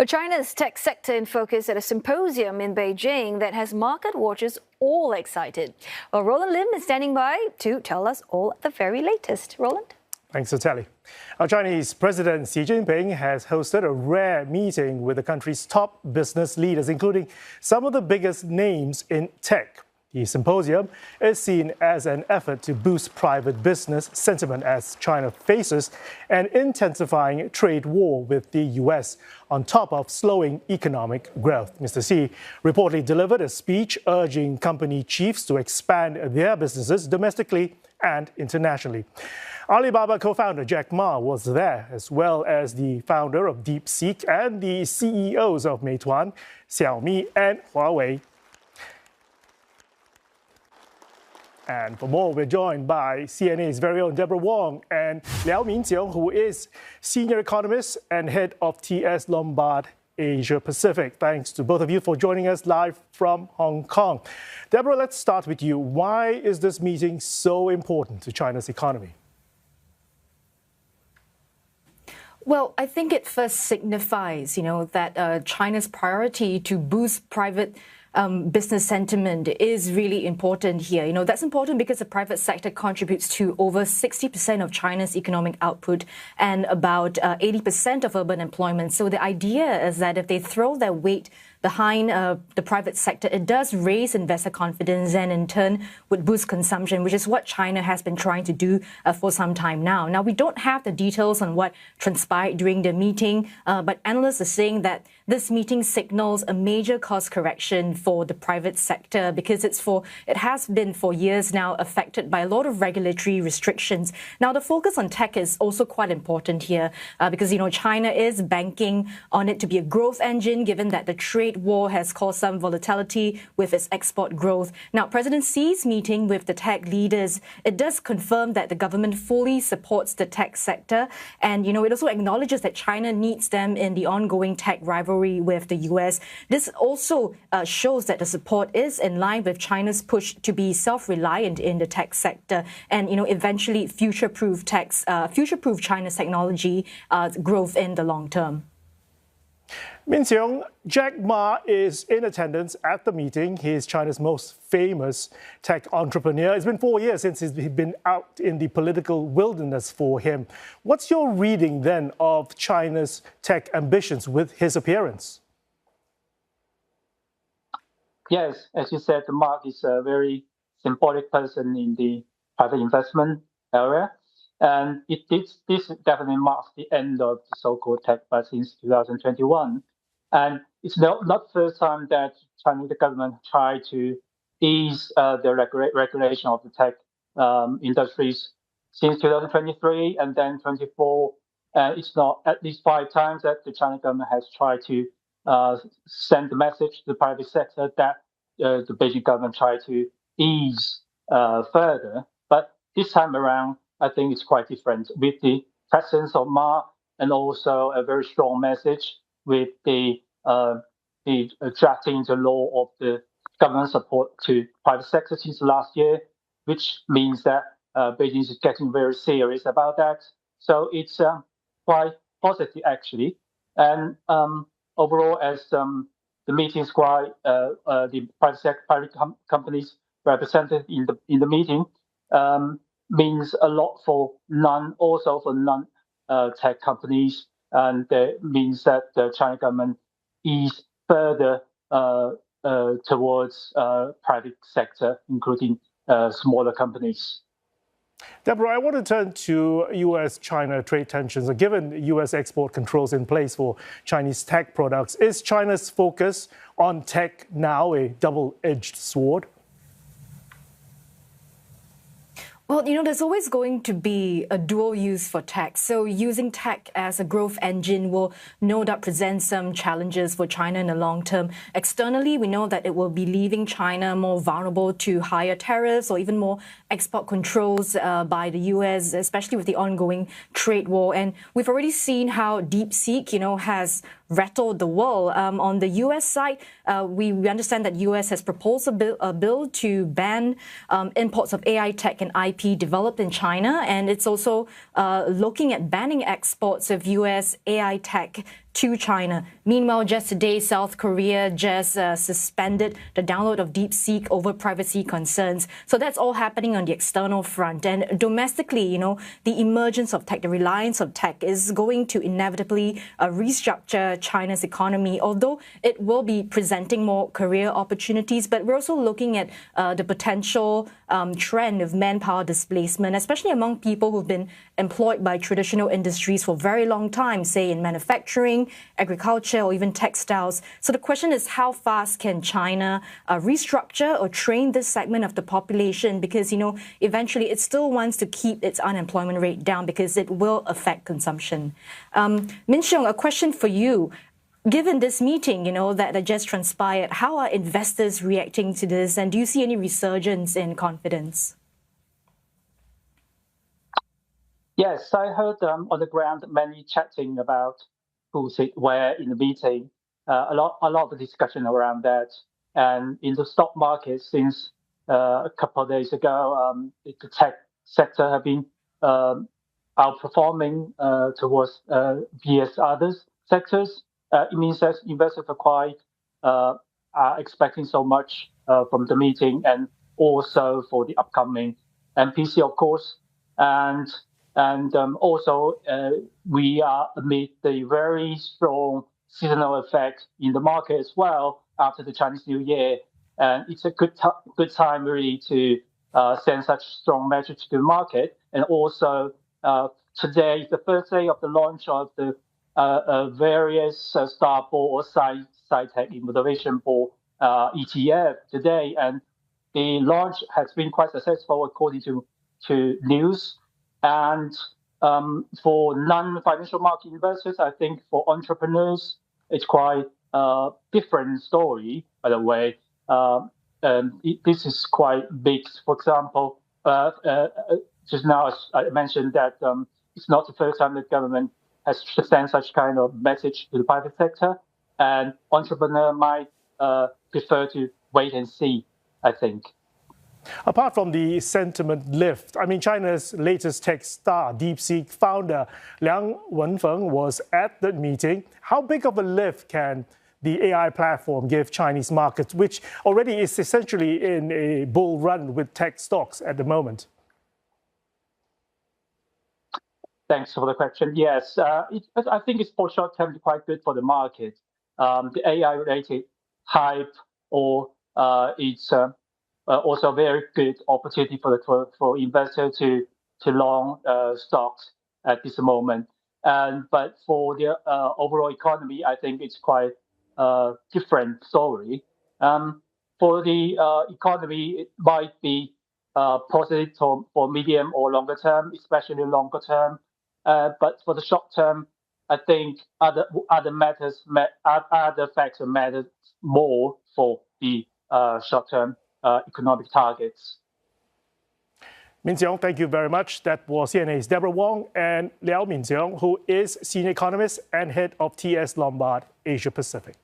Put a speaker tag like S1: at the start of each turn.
S1: China's tech sector in focus at a symposium in Beijing that has market watchers all excited. Well, Roland Lim is standing by to tell us all the very latest. Roland?
S2: Thanks, Oteli. Our Chinese President Xi Jinping has hosted a rare meeting with the country's top business leaders, including some of the biggest names in tech. The symposium is seen as an effort to boost private business sentiment as China faces an intensifying trade war with the US on top of slowing economic growth. Mr. Xi reportedly delivered a speech urging company chiefs to expand their businesses domestically and internationally. Alibaba co-founder Jack Ma was there, as well as the founder of DeepSeek and the CEOs of Meituan, Xiaomi and Huawei. And for more, we're joined by CNA's very own Deborah Wong and Liao Minjiong, who is senior economist and head of TS Lombard Asia Pacific. Thanks to both of you for joining us live from Hong Kong. Deborah, let's start with you. Why is this meeting so important to China's economy?
S3: Well, I think it first signifies, that China's priority to boost private business sentiment is really important here. That's important because the private sector contributes to over 60% of China's economic output and about 80% of urban employment. So the idea is that if they throw their weight behind the private sector, it does raise investor confidence and in turn would boost consumption, which is what China has been trying to do for some time now. Now, we don't have the details on what transpired during the meeting, but analysts are saying that this meeting signals a major cost correction for the private sector because it has been for years now affected by a lot of regulatory restrictions. Now, the focus on tech is also quite important here because, China is banking on it to be a growth engine, given that the trade war has caused some volatility with its export growth. Now, President Xi's meeting with the tech leaders, it does confirm that the government fully supports the tech sector. And, it also acknowledges that China needs them in the ongoing tech rivalry with the US. This also shows that the support is in line with China's push to be self-reliant in the tech sector and, eventually future-proof China's technology growth in the long term.
S2: Minjiong, Jack Ma is in attendance at the meeting. He is China's most famous tech entrepreneur. It's been 4 years since he's been out in the political wilderness for him. What's your reading then of China's tech ambitions with his appearance?
S4: Yes, as you said, Mark is a very symbolic person in the private investment area. And this definitely marks the end of the so-called tech bust since 2021. And it's not the first time that Chinese government tried to ease the regulation of the tech industries since 2023 and then 24. It's not at least 5 times that the Chinese government has tried to send the message to the private sector that the Beijing government tried to ease further. But this time around, I think it's quite different with the presence of Ma and also a very strong message with the drafting into law of the government support to private sector since last year, which means that Beijing is getting very serious about that. So it's quite positive actually. And overall, as the meeting is quite the private companies represented in the meeting. Means a lot for non-tech companies, and it means that the Chinese government is further towards private sector, including smaller companies.
S2: Deborah, I want to turn to U.S.-China trade tensions. Given U.S. export controls in place for Chinese tech products, is China's focus on tech now a double-edged sword?
S3: Well, there's always going to be a dual use for tech. So using tech as a growth engine will no doubt present some challenges for China in the long term. Externally, we know that it will be leaving China more vulnerable to higher tariffs or even more export controls by the US, especially with the ongoing trade war. And we've already seen how DeepSeek, has rattled the world. On the U.S. side, we understand that U.S. has proposed a bill to ban imports of AI tech and IP developed in China, and it's also looking at banning exports of U.S. AI tech to China. Meanwhile, just today, South Korea just suspended the download of DeepSeek over privacy concerns. So that's all happening on the external front. And domestically, the emergence of tech, the reliance of tech is going to inevitably restructure China's economy, although it will be presenting more career opportunities. But we're also looking at the potential trend of manpower displacement, especially among people who've been employed by traditional industries for a very long time, say in manufacturing, agriculture, or even textiles. So the question is, how fast can China restructure or train this segment of the population? Because, eventually it still wants to keep its unemployment rate down because it will affect consumption. Min Xiong, a question for you. Given this meeting, that just transpired, how are investors reacting to this? And do you see any resurgence in confidence?
S4: Yes, I heard on the ground many chatting about who sit where in the meeting. A lot of discussion around that. And in the stock market, since a couple of days ago, the tech sector have been outperforming towards vs other sectors. It means that investors are expecting so much from the meeting, and also for the upcoming MPC, of course. And also, we are amid the very strong seasonal effect in the market as well after the Chinese New Year. And it's a good time really to send such strong message to the market. And also, today is the first day of the launch of the various Star Board or Sci-Tech Innovation Board ETF today. And the launch has been quite successful according to news. And for non-financial market investors, I think for entrepreneurs, it's quite a different story, by the way. This is quite big. For example, just now I mentioned that it's not the first time the government has sent such kind of message to the private sector, and entrepreneur might prefer to wait and see, I think.
S2: Apart from the sentiment lift, China's latest tech star, DeepSeek founder Liang Wenfeng was at the meeting. How big of a lift can the AI platform give Chinese markets, which already is essentially in a bull run with tech stocks at the moment?
S4: Thanks for the question. Yes, I think it's for short term quite good for the market. The AI-related hype, or it's also a very good opportunity for investors to long stocks at this moment. But for the overall economy, I think it's quite a different story. For the economy, it might be positive for medium or longer term, especially longer term. But for the short term, I think other factors matter more for the short term economic targets.
S2: Min Xiong, thank you very much. That was CNA's Deborah Wong and Liao Min Xiong, who is Senior Economist and Head of TS Lombard Asia Pacific.